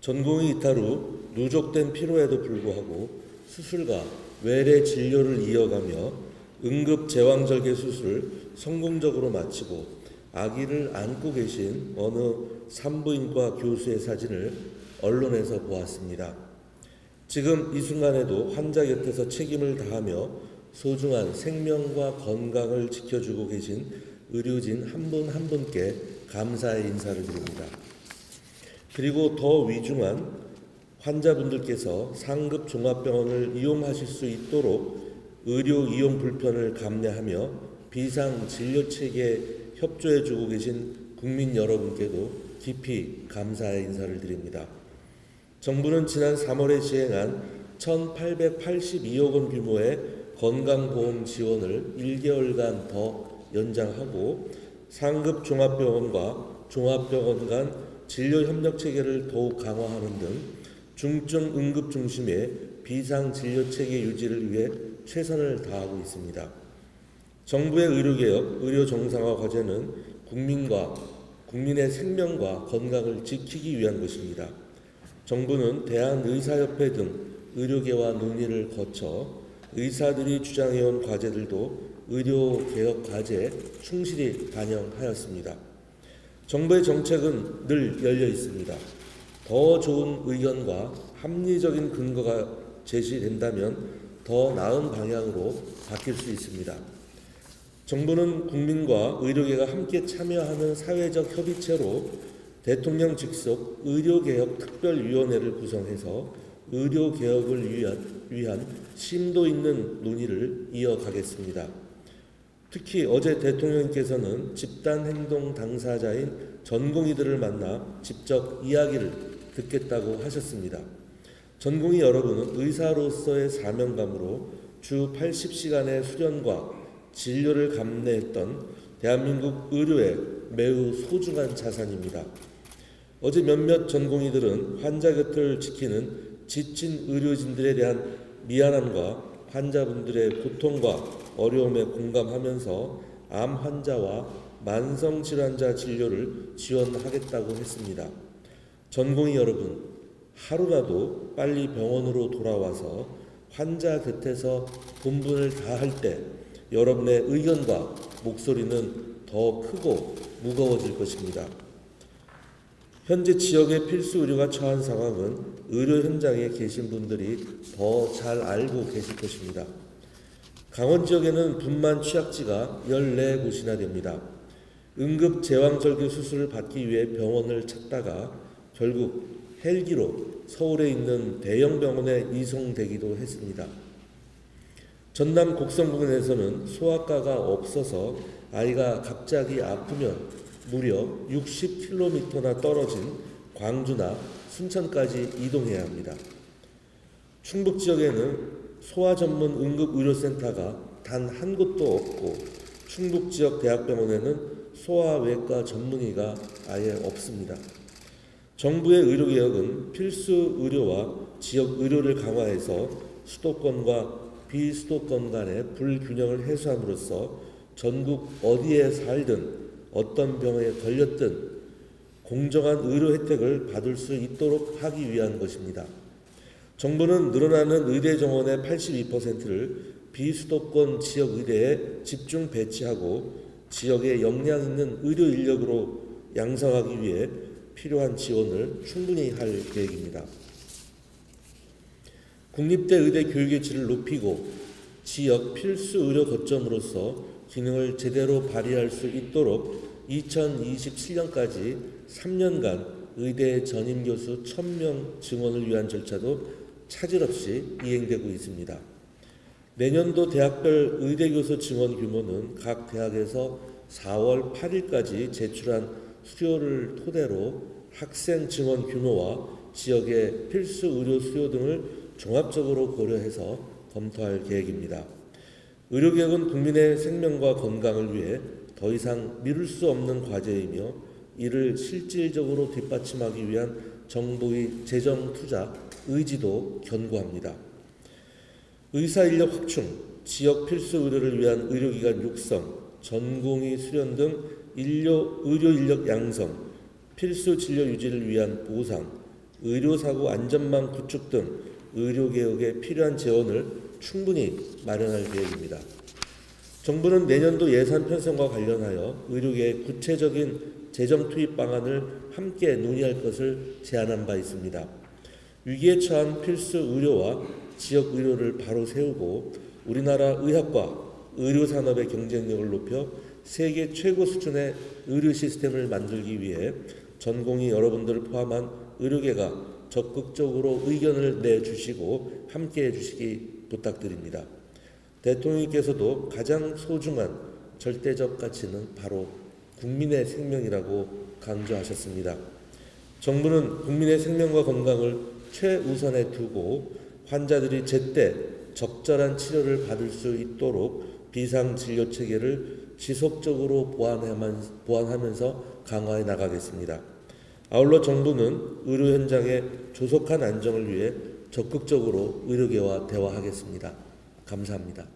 전공의 이탈 후 누적된 피로에도 불구하고 수술과 외래 진료를 이어가며 응급 제왕절개 수술을 성공적으로 마치고 아기를 안고 계신 어느 산부인과 교수의 사진을 언론에서 보았습니다. 지금 이 순간에도 환자 곁에서 책임을 다하며 소중한 생명과 건강을 지켜주고 계신 의료진 한 분 한 분께 감사의 인사를 드립니다. 그리고 더 위중한 환자분들께서 상급 종합병원을 이용하실 수 있도록 의료 이용 불편을 감내하며 비상 진료체계에 협조해주고 계신 국민 여러분께도 깊이 감사의 인사를 드립니다. 정부는 지난 3월에 시행한 1,882억 원 규모의 건강보험 지원을 1개월간 더 연장하고 상급 종합병원과 종합병원 간 진료 협력 체계를 더욱 강화하는 등 중증 응급 중심의 비상 진료 체계 유지를 위해 최선을 다하고 있습니다. 정부의 의료개혁, 의료 정상화 과제는 국민의 생명과 건강을 지키기 위한 것입니다. 정부는 대한의사협회 등 의료계와 논의를 거쳐 의사들이 주장해온 과제들도 의료개혁 과제에 충실히 반영하였습니다. 정부의 정책은 늘 열려 있습니다. 더 좋은 의견과 합리적인 근거가 제시된다면 더 나은 방향으로 바뀔 수 있습니다. 정부는 국민과 의료계가 함께 참여하는 사회적 협의체로 대통령 직속 의료개혁 특별위원회를 구성해서 의료개혁을 위한 심도 있는 논의를 이어가겠습니다. 특히 어제 대통령께서는 집단행동 당사자인 전공의들을 만나 직접 이야기를 듣겠다고 하셨습니다. 전공의 여러분은 의사로서의 사명감으로 주 80시간의 수련과 진료를 감내했던 대한민국 의료의 매우 소중한 자산입니다. 어제 몇몇 전공의들은 환자 곁을 지키는 지친 의료진들에 대한 미안함과 환자분들의 고통과 어려움에 공감하면서 암 환자와 만성질환자 진료를 지원하겠다고 했습니다. 전공의 여러분, 하루라도 빨리 병원으로 돌아와서 환자 곁에서 본분을 다할 때 여러분의 의견과 목소리는 더 크고 무거워질 것입니다. 현재 지역의 필수 의료가 처한 상황은 의료 현장에 계신 분들이 더 잘 알고 계실 것입니다. 강원 지역에는 분만 취약지가 14곳이나 됩니다. 응급 제왕절개 수술을 받기 위해 병원을 찾다가 결국 헬기로 서울에 있는 대형 병원에 이송되기도 했습니다. 전남 곡성부근에서는 소아과가 없어서 아이가 갑자기 아프면 무려 60km나 떨어진 광주나 순천까지 이동해야 합니다. 충북 지역에는 소아 전문 응급의료센터가 단 한 곳도 없고 충북 지역 대학병원에는 소아외과 전문의가 아예 없습니다. 정부의 의료개혁은 필수 의료와 지역 의료를 강화해서 수도권과 비수도권 간의 불균형을 해소함으로써 전국 어디에 살든 어떤 병에 걸렸든 공정한 의료 혜택을 받을 수 있도록 하기 위한 것입니다. 정부는 늘어나는 의대 정원의 82%를 비수도권 지역 의대에 집중 배치하고 지역에 역량 있는 의료 인력으로 양성하기 위해 필요한 지원을 충분히 할 계획입니다. 국립대 의대 교육의 질을 높이고 지역 필수 의료 거점으로서 기능을 제대로 발휘할 수 있도록 2027년까지 3년간 의대 전임 교수 1000명 증원을 위한 절차도 차질 없이 이행되고 있습니다. 내년도 대학별 의대 교수 증원 규모는 각 대학에서 4월 8일까지 제출한 수요를 토대로 학생 증원 규모와 지역의 필수 의료 수요 등을 종합적으로 고려해서 검토할 계획입니다. 의료개혁은 국민의 생명과 건강을 위해 더 이상 미룰 수 없는 과제이며 이를 실질적으로 뒷받침하기 위한 정부의 재정 투자 의지도 견고합니다. 의사인력 확충, 지역 필수 의료를 위한 의료기관 육성, 전공의 수련 등 의료 인력 양성, 필수 진료 유지를 위한 보상, 의료사고 안전망 구축 등 의료개혁에 필요한 재원을 충분히 마련할 계획입니다. 정부는 내년도 예산 편성과 관련하여 의료계의 구체적인 재정 투입 방안을 함께 논의할 것을 제안한 바 있습니다. 위기에 처한 필수 의료와 지역 의료를 바로 세우고 우리나라 의학과 의료산업의 경쟁력을 높여 세계 최고 수준의 의료 시스템을 만들기 위해 전공의 여러분들을 포함한 의료계가 적극적으로 의견을 내주시고 함께해 주시기 부탁드립니다. 대통령께서도 가장 소중한 절대적 가치는 바로 국민의 생명이라고 강조하셨습니다. 정부는 국민의 생명과 건강을 최우선에 두고 환자들이 제때 적절한 치료를 받을 수 있도록 비상진료 체계를 지속적으로 보완하면서 강화해 나가겠습니다. 아울러 정부는 의료 현장의 조속한 안정을 위해 적극적으로 의료계와 대화하겠습니다. 감사합니다.